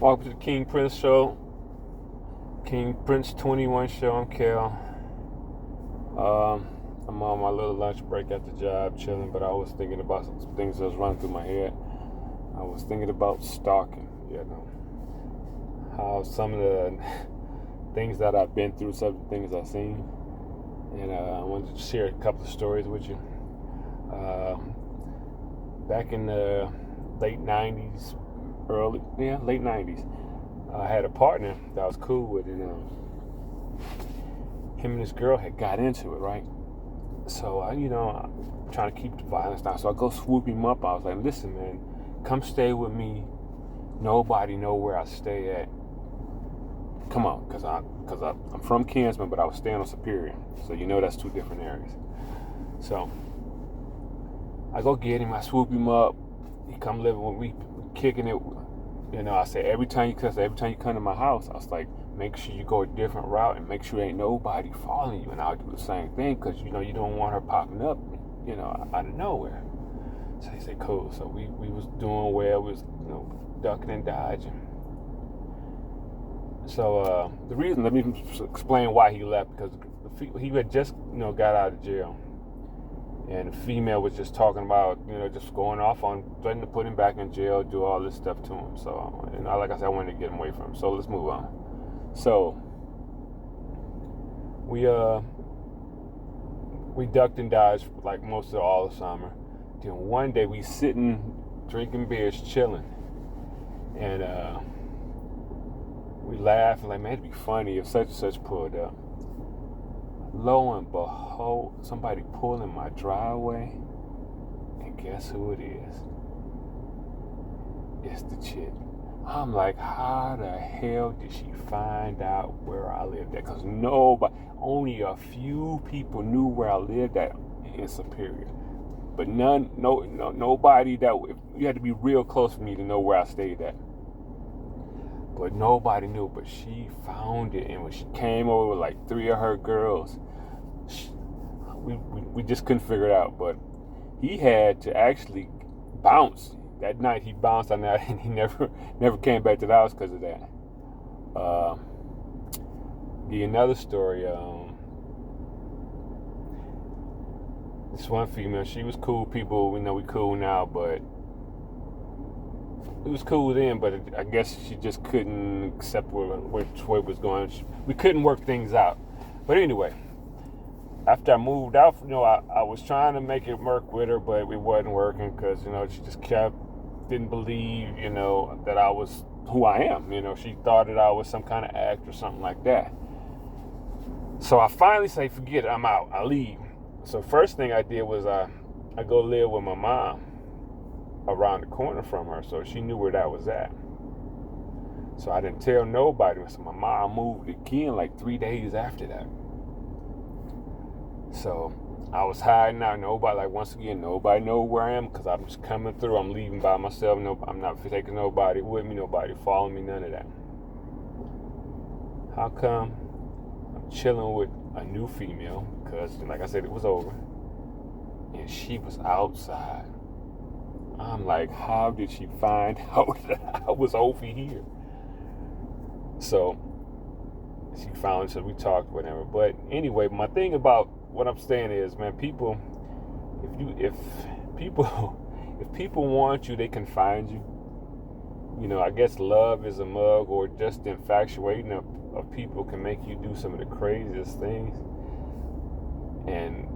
Welcome to the KingPrince show. KingPrince 21 show. I'm Kel. I'm on my little lunch break at the job, chilling, but I was thinking about some things that was running through my head. I was thinking about stalking, how some of the things that I've been through, some of the things I've seen, and I wanted to share a couple of stories with you. Back in the late 90s, late 90s, I had a partner that I was cool with, and him and this girl had got into it, right? So I'm trying to keep the violence down. So I go swoop him up. I was like, listen, man, come stay with me. Nobody know where I stay at. Come on, because I'm from Kinsman, but I was staying on Superior. So that's two different areas. So I go get him. I swoop him up. He come living with me, kicking it. I say every time you come to my house, I was like, make sure you go a different route and make sure ain't nobody following you. And I'll do the same thing because you don't want her popping up, out of nowhere. So he said, cool. So we was doing well. We was ducking and dodging. So the reason, let me explain why he left, because he had just got out of jail. And the female was just talking about, just going off on threatening to put him back in jail, do all this stuff to him. So, like I said, I wanted to get him away from him. So let's move on. So we ducked and dodged like most of all the summer. Then one day we sitting drinking beers, chilling, and we laughed like, man, it'd be funny if such and such pulled up. Lo and behold, somebody pulled in my driveway, and guess who it is? It's the chick. I'm like, how the hell did she find out where I lived at? Because only a few people knew where I lived at in Superior. But nobody you had to be real close for me to know where I stayed at. But nobody knew, but she found it, and when she came over with like three of her girls, we just couldn't figure it out. But he had to actually bounce. That night he bounced on that, and he never came back to the house because of that. Another story, this one female, she was cool people, we cool now, but it was cool then, but I guess she just couldn't accept which way it was going. We couldn't work things out. But anyway, after I moved out, I was trying to make it work with her, but it wasn't working because, she just didn't believe, that I was who I am. She thought that I was some kind of act or something like that. So I finally say, forget it, I'm out, I leave. So first thing I did was I go live with my mom around the corner from her, so she knew where that was at. So I didn't tell nobody. So my mom moved again like 3 days after that. So I was hiding out. Nobody know where I am because I'm just coming through. I'm leaving by myself. No, I'm not taking nobody with me. Nobody following me. None of that. How come I'm chilling with a new female? Because, like I said, it was over, and she was outside. I'm like, how did she find out that I was over here? So she found it, so we talked, whatever. But anyway, my thing about what I'm saying is, man, if people want you, they can find you. I guess love is a mug, or just the infatuating of people can make you do some of the craziest things. And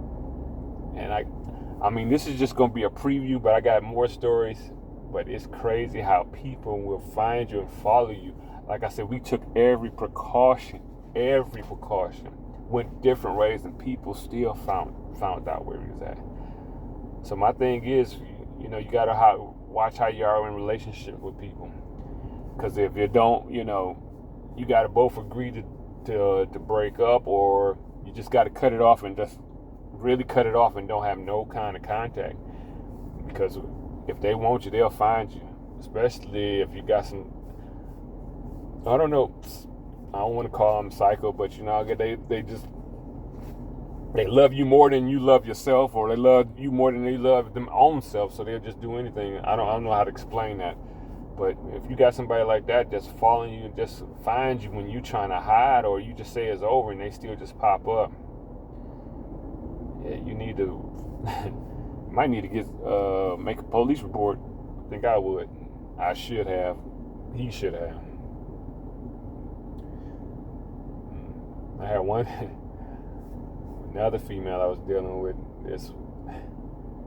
I mean, this is just going to be a preview, but I got more stories. But it's crazy how people will find you and follow you. Like I said, we took every precaution, went different ways, and people still found out where he was at. So my thing is, you got to watch how you are in relationship with people. Because if you don't, you got to both agree to break up, or you just got to cut it off and just really cut it off and don't have no kind of contact. Because if they want you, they'll find you. Especially if you got some, I don't know, I don't want to call them psycho, but they love you more than you love yourself, or they love you more than they love their own self, so they'll just do anything. I don't know how to explain that. But if you got somebody like that just following you and just finds you when you trying to hide, or you just say it's over and they still just pop up, yeah, you need to might need to make a police report. I think I would. I should have. He should have. I had another female I was dealing with.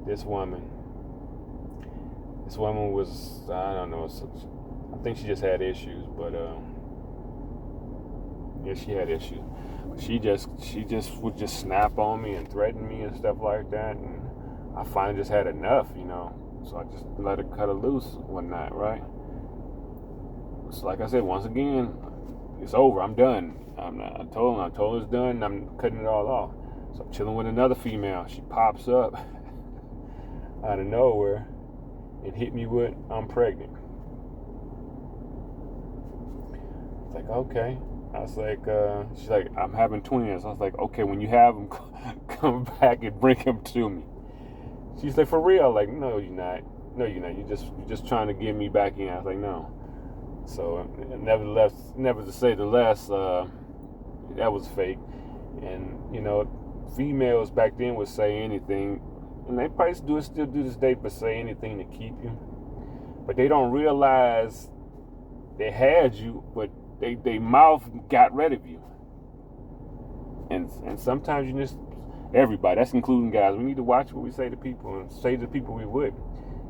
This woman. This woman was, I don't know, I think she just had issues, but yeah, she had issues. She just would just snap on me and threaten me and stuff like that, and I finally just had enough, So I just let her cut her loose one night, right? So like I said, once again, it's over. I'm done. I told her it's done. I'm cutting it all off. So I'm chilling with another female. She pops up out of nowhere and hit me with, I'm pregnant. It's like, okay. I was like, she's like, I'm having twins. I was like, okay, when you have them, come back and bring them to me. She's like, for real? Like, no, you're not. No, you're not. You're just trying to get me back in. I was like, no. So, never to say the less, that was fake. And, females back then would say anything, and they probably still do this day, but say anything to keep you. But they don't realize they had you, but they mouth got rid of you. And sometimes you just, everybody, that's including guys, we need to watch what we say to people and say to the people we would.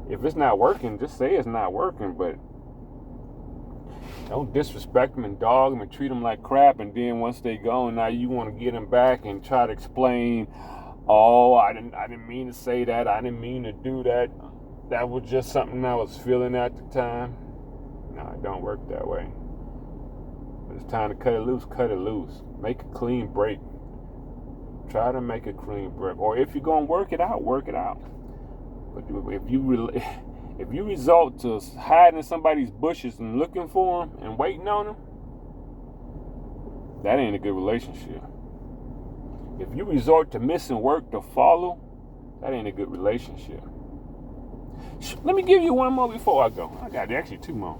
If it's not working, just say it's not working, but don't disrespect them and dog them and treat them like crap, and then once they go, now you want to get them back and try to explain, oh, I didn't mean to say that, I didn't mean to do that, that was just something I was feeling at the time. No, it don't work that way. When it's time to cut it loose, cut it loose. Make a clean break. Try to make a clean break. Or if you're going to work it out, work it out. But if you resort to hiding in somebody's bushes and looking for them and waiting on them, that ain't a good relationship. If you resort to missing work to follow, that ain't a good relationship. Let me give you one more before I go. I got actually two more.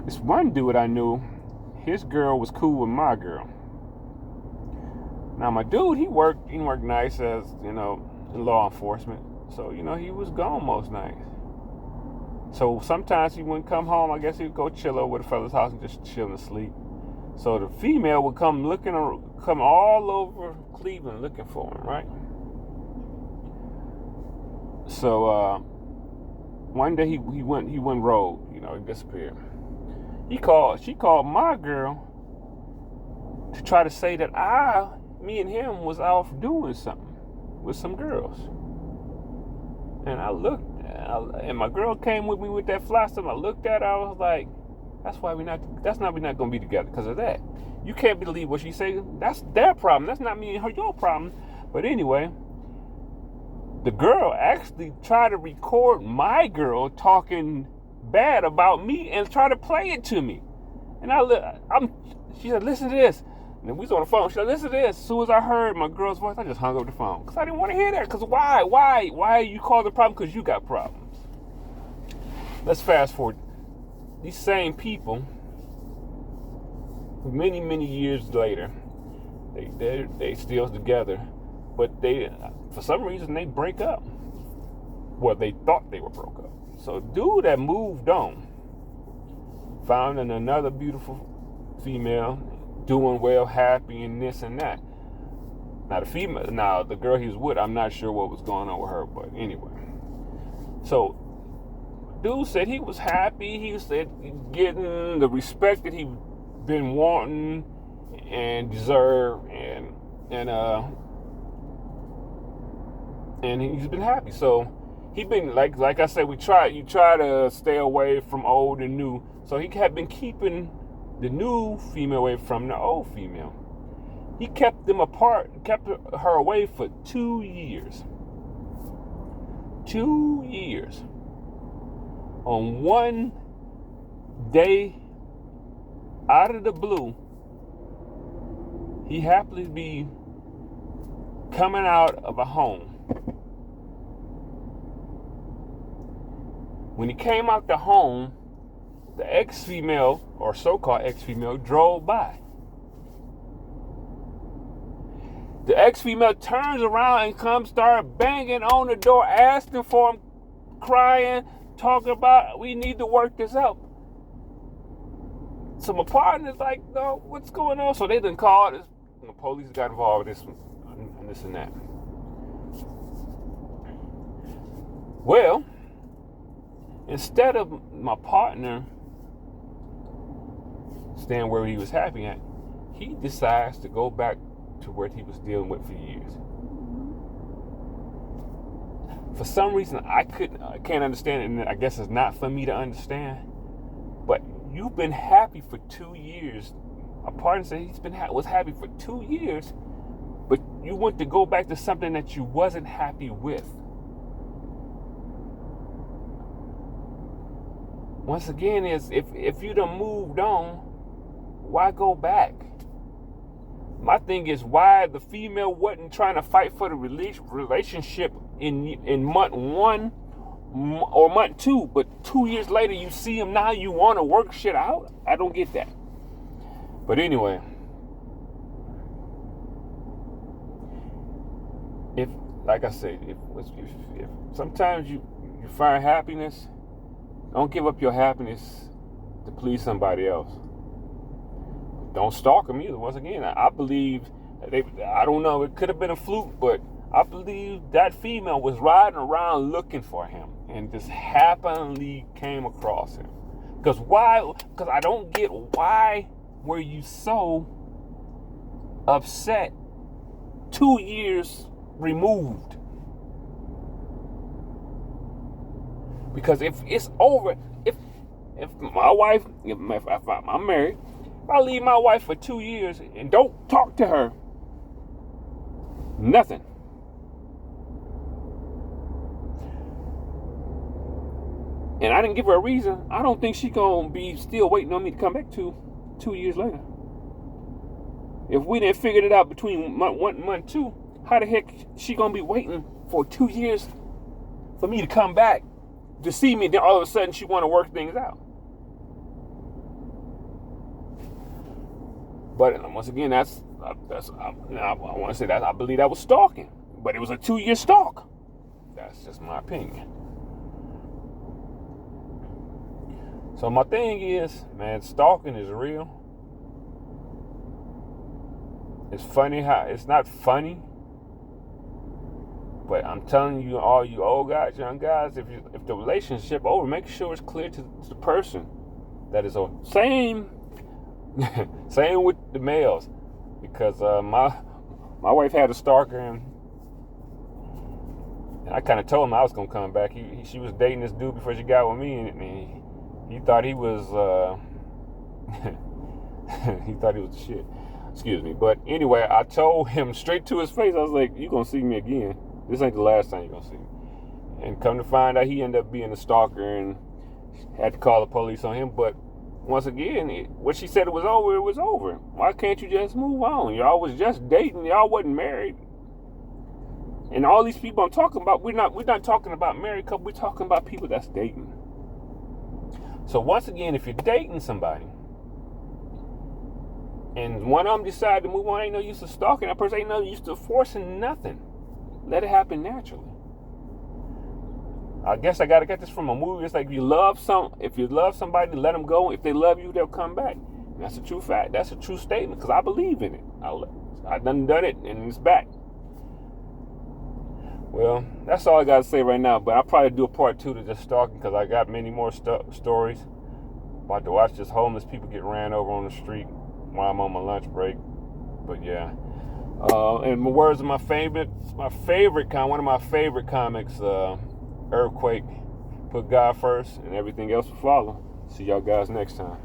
This one dude I knew, his girl was cool with my girl. Now my dude, he worked nice as, in law enforcement. So, he was gone most nights. So sometimes he wouldn't come home. I guess he'd go chill over at a fella's house and just chill and sleep. So the female would come all over Cleveland looking for him, right? So one day he went rogue, he disappeared. She called my girl to try to say that me and him was off doing something with some girls. And I looked, and my girl came with me with that fly stuff. I looked at her, I was like, we're not going to be together because of that. You can't believe what she said. That's their problem. That's not me and her, your problem. But anyway, the girl actually tried to record my girl talking bad about me and try to play it to me. And she said, listen to this. And we was on the phone. She said, listen to this. As soon as I heard my girl's voice, I just hung up the phone. Because I didn't want to hear that. Because why you call the problem? Because you got problems. Let's fast forward. These same people, many, many years later, they still together. But for some reason, they break up. Well, they thought they were broke up. So dude that moved on, found another beautiful female, doing well, happy, and this and that. Now the girl he was with, I'm not sure what was going on with her, but anyway. So, dude said he was happy. He said getting the respect that he been wanting and deserved, and he's been happy. So he been like I said, you try to stay away from old and new. So he had been keeping the new female away from the old female. He kept them apart, kept her away for 2 years. 2 years. On one day, out of the blue, he happened to be coming out of a home. When he came out the home, the ex-female, or so-called ex-female, drove by. The ex-female turns around and comes, start banging on the door, asking for him, crying, talking about, we need to work this out. So my partner's like, no, what's going on? So they done called this, the police got involved with this and this and that. Well, instead of my partner staying where he was happy at, he decides to go back to what he was dealing with for years. For some reason, I can't understand it, and I guess it's not for me to understand. But you've been happy for 2 years. My partner said was happy for 2 years, but you want to go back to something that you wasn't happy with. Once again, if you done moved on, why go back? My thing is, why the female wasn't trying to fight for the relationship in month 1 or month 2, but 2 years later you see him now, you want to work shit out? I don't get that. But anyway, if, like I said, if sometimes you find happiness, don't give up your happiness to please somebody else. Don't stalk them either. Once again, I believe I don't know, it could have been a fluke, but I believe that female was riding around looking for him and just happenly came across him. Because I don't get, why were you so upset 2 years removed? Because if it's over, if my wife, if I'm married, if I leave my wife for 2 years and don't talk to her, nothing. And I didn't give her a reason, I don't think she gonna be still waiting on me to come back 2 years later. If we didn't figure it out between month 1 and month 2, how the heck she gonna be waiting for 2 years for me to come back to see me? Then all of a sudden she want to work things out. But once again, I want to say that I believe that was stalking, but it was a 2-year stalk. That's just my opinion. So my thing is, man, stalking is real. It's funny how it's not funny, but I'm telling you, all you old guys, young guys, if the relationship over, make sure it's clear to the person that is on. Same with the males, because my wife had a stalker, and I kind of told him I was gonna come back. She was dating this dude before she got with me, and he thought he was he thought he was the shit. Excuse me. But anyway, I told him straight to his face, I was like, you gonna see me again. This ain't the last time you're gonna see me. And come to find out, he ended up being a stalker and had to call the police on him. But once again, what she said it was over, it was over. Why can't you just move on? Y'all was just dating, y'all wasn't married. And all these people I'm talking about, we're not talking about married couple, we're talking about people that's dating. So once again, if you're dating somebody and one of them decide to move on, ain't no use of stalking that person, ain't no use of forcing nothing. Let it happen naturally. I guess I gotta get this from a movie. It's like if you love somebody, let them go. If they love you, they'll come back. And that's a true fact. That's a true statement, because I believe in it. I done it, and it's back. Well, that's all I gotta say right now. But I'll probably do a part 2 to just stalking, because I got many more stories. About to watch just homeless people get ran over on the street while I'm on my lunch break. But yeah. And my words of one of my favorite comics, Earthquake, put God first and everything else will follow. See y'all guys next time.